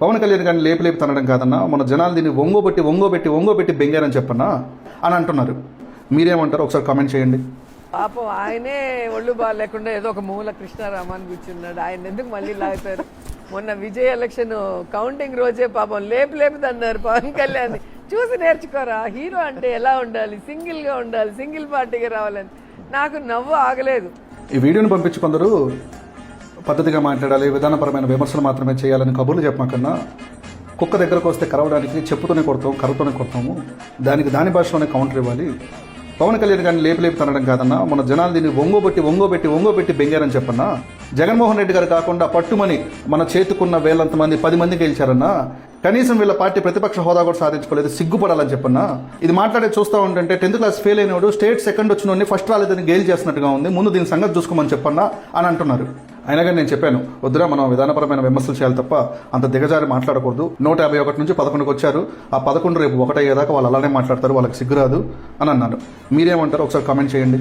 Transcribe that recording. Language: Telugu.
పవన్ కళ్యాణ్ గారిని లేపి లేపి తనడం కాదన్నా, మన జనాలు దీన్ని ఒంగోబెట్టి బెంగారని చెప్పన్నా అని అంటున్నారు. మీరేమంటారు ఒకసారి కామెంట్ చేయండి. పాపం ఆయనే ఒళ్ళు బాగాలేకుండా ఏదో ఒక మూల కృష్ణారామాన్ని కూర్చున్నాడు. ఆయన ఎందుకు మళ్ళీ లాగుతారు? మొన్న విజయ్ ఎలక్షన్ కౌంటింగ్ రోజే పాపం లేపుదన్నారు పవన్ కళ్యాణ్. చూసి నేర్చుకోరా, హీరో అంటే ఎలా ఉండాలి, సింగిల్గా ఉండాలి, సింగిల్ పార్టీగా రావాలని. నాకు నవ్వు ఆగలేదు. ఈ వీడియోని పంపించి కొందరు పద్ధతిగా మాట్లాడాలి, విధానపరమైన విమర్శలు మాత్రమే చేయాలని కబుర్లు చెప్పమాకన్నా, కుక్క దగ్గరకు వస్తే కరవడానికి చెప్పుతోనే కొడతాం, కర్రతోనే కొడతాము, దానికి దాని భాషలోనే కౌంటర్ ఇవ్వాలి. పవన్ కళ్యాణ్ గారిని లేపి తనడం కాదన్నా, మన జనాలు దీన్ని ఒంగోబెట్టి బెంగారని చెప్పన్నా. జగన్మోహన్ రెడ్డి గారు కాకుండా పట్టుమని మన చేతుకున్న వేలంత మంది 10 మంది గెలిచారన్నా, కనీసం వీళ్ళ పార్టీ ప్రతిపక్ష హోదా కూడా సాధించుకోలేదు, సిగ్గుపడాలని చెప్పన్నా. ఇది మాట్లాడే చూస్తూ ఉంటుంటే 10th క్లాస్ ఫెయిల్ అయినోడు స్టేట్ సెకండ్ వచ్చినోడిని ఫస్ట్ రాలేదని గెయిల్ చేస్తున్నట్టుగా ఉంది, ముందు దీని సంగతి చూసుకోమని చెప్పన్నా అని అంటున్నారు. అయినా కానీ నేను చెప్పాను, వద్దురా మనం విధానపరమైన విమర్శలు చేయాలి తప్ప అంత దిగజారి మాట్లాడకూడదు. 151 నుంచి 11కి వచ్చారు, ఆ 11 రేపు 1 అయ్యేదాకా వాళ్ళు అలానే మాట్లాడతారు, వాళ్ళకి సిగ్గురాదు అని అన్నాను. మీరేమంటారు ఒకసారి కామెంట్ చేయండి.